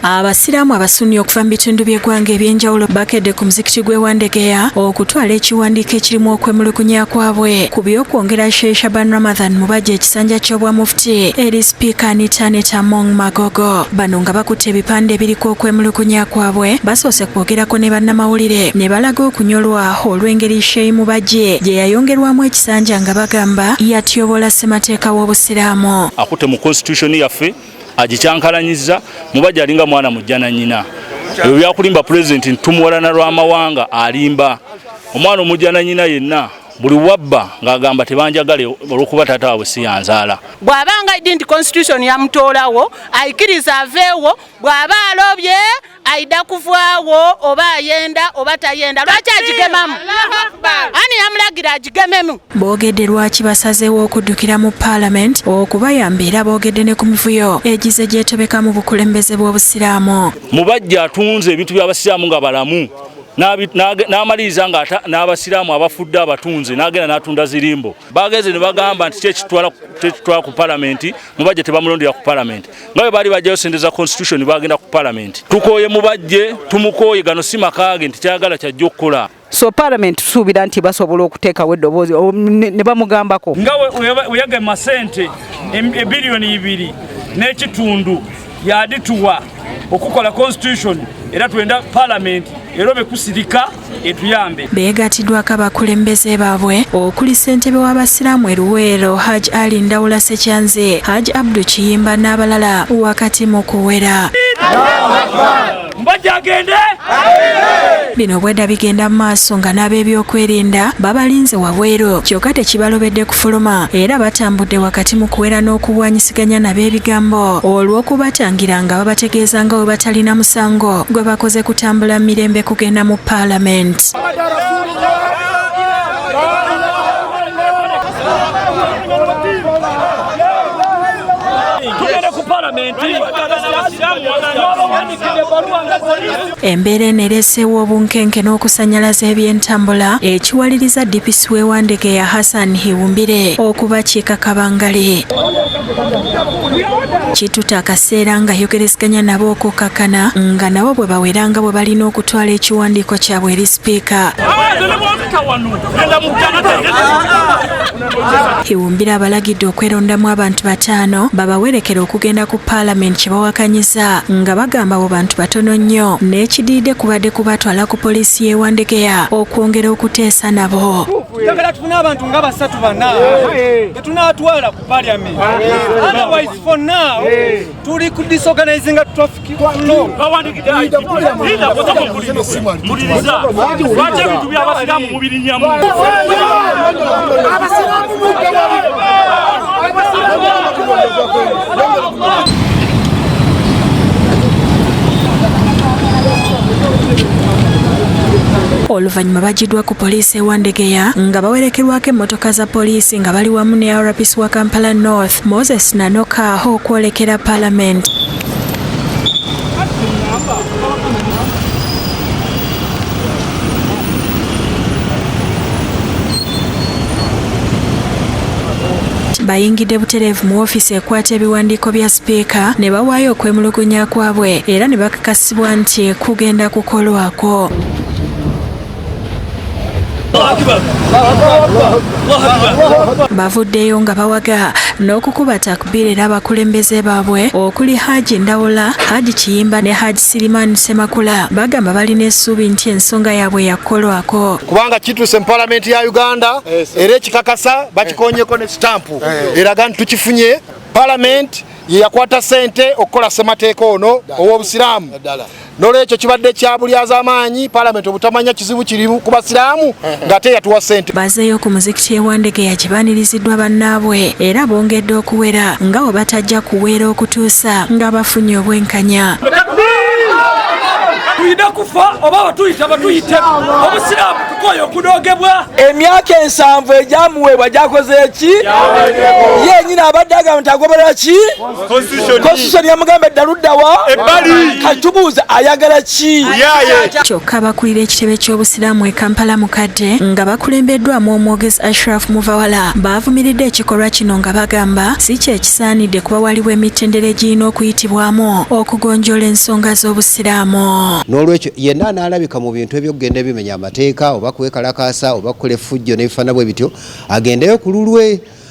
Abasiraamu abasunni okuva mu bitundu by'eggwanga ebyenjawulo bakedde ku muzikiti gw'e Wandegeya okutwala ekiwandiiko ekirimu okwemulugunya kwabwe ku by'okwongera Sheikh Shaban Ramadhan Mubajje ekisanja ky'obwa mufti eri sipiika Anita Among Magogo. Bano nga bakutte ebipande ebiriko okwemulugunya kwabwe basoose kwogerako ne bannamawulire ne balaga okunyolwa olw'engeri Sheikh Mubajje gye yayongerwamu ekisanja nga bagamba yatyobola ssemateeka w'Obusiraamu. Akutte mu constitution yaffe agikyankalanyiza Mubajje alinga mwana mujja na nnyina. Ebyo byakulimba president ntumuwalana lw'amawanga alimba. Omwana omujja na nnyina yenna buli wabba ng'agamba tebanjagale olw'okuba taata waabwe si yanzaala. Bw'abanga idinti constitution yamutoolawo ayikiriza aveewo, bw'aba alobye aida kuvaawo oba ayenda oba tayenda. Lwaki agigemamu? Ani yamulagira agigememu? Boogedde lwaki basazeewo okuddukira mu Parliament okubayamba era boogedde ne ku mivuyo egize gyetobeka mu bukulembeze bw'Obusiraamu. Mubajje atunze ebintu by'Abasiraamu nga balamu. N'amaliriza nga n'Abasiraamu abafudde abatunze n'agenda n'atunda zirimbo. Bageze ne bagamba nti kyekitwala ku Parliament, Mubajje tebamulondera ku Parliament. Nga bwe baali bajjayo sente za constitution bagenda ku Parliament. Tukooye Mubajje, tumukooye, gano si makaage nti kyagala kyajja okukola. So Parliament suubira nti basobola okuteekawo eddoboozi ne bamugambako. Nga weyagema ssente ebiliyoni 2 n'ekitundu yadituwa okukola constitution era tuenda Parliament erobe kusirika etuyambe. Beegatiddwako abakulembeze baabwe okuli ssentebe w'Abasiraamu Eruweero Hajj Ali Ndawula Sekyanze, Hajj Abdul Kiyimba n'abalala wakati mu kuwera. Mubajje agende! Bino bwedda bigenda mu maaso nga n'ab'ebyokwerinda babalinze wabweru kyokka tekibalobedde kufuluma era batambudde wakati mu kuwera n'okubwanyisiganya n'ab'ebigambo olw'okubatangira nga babategeeza nga bwe batalina musango gwe bakoze kutambula mirembe kugenda mu Parliament. Embeera enereseewo obunkenke n'okusanyalaza eby'entambula ekiwaliriza DPC w'e Wandegeya Hassan Hiwumbire okubakiika kabangali. Kituta akaseera nga yogereziganya nabo okukakkana nga nabo bwe baweranga bwe balina okutwala ekiwandiiko kyabwe eri sipiika. Hiwumbire abalagidde okwerondamu abantu 5 babawerekera okugenda ku Parliament kye bawakanyiza nga bagamba abo bantu batono nnyo n'ekidiide kubadde kubatwala ku poliisi y'e Wandegeya okwongera okuteesa nabo. Njagala tufune abantu nga 3-4 tetunaatwala ku Parliament. Otherwise for now tuli ku disorganizing traffic flow. Oluvannyuma bajiddwa ku poliisi e Wandegeya nga bawerekerwako emmotoka za poliisi nga bali wamu ne RPC wa Kampala North Moses Nanoka okwolekera Parliament. Bayingidde butereevu mu ofiisi ekwata ebiwandiiko bya sipiika ne bawaayo okwemulugunya kwabwe era ne bakakasibwa nti kugenda kukolwako. Bavuddeyo nga bawaga n'okukuba takbiri era abakulembeze baabwe okuli Haji Ndawula, Haji Kiyimba ne Haji Sirimani Semakula bagamba balina essuubi nti ensonga yaabwe yakolwako. Kubanga kituuse mu Parliament ya Uganda era ekikakasa bakikonyeko ne stampu eraga nti tukifunye. Parliament ye yakwata ssente okukola ssemateeka ono ow'Obusiraamu. N'olwekyo kibadde kya bulyaza amaanyi Parliament obutamanya kizibu kiri ku Basiraamu ng'ate yatuwa ssente. Bazeeyo ku muzikiti e Wandegeya kibaaniriziddwa bannaabwe era bongedde okuwera nga bwe batajja kuweera okutuusa nga bafunye obwenkanya. Tuyina kufa oba batuyita Obusiraamu Okoyo okudogebwa emyaka 7 egyamuweebwa gyakoze ki yennyini abadde agamba nti agoberera ki constitution yamugamba eddaluddawa katubuuza ayagala ki kyokka abakulira ekitebe ky'obusiraamu e Kampala mukadde nga bakulembeddwamu omwogezi Ashraf Muvawala baavumiridde ekikolwa kino nga bagamba si kyekisaanidde kuba waliwo emitendera egirina okuyitibwamu okugonjoola ensonga z'obusiraamu. N'olwekyo yenna anaalabika mu bintu ebyokugenda bimenya amateeka oba kwekalakaasa oba kukola effujjo n'ebifaanana bwe bityo agendeyo ku lulwe.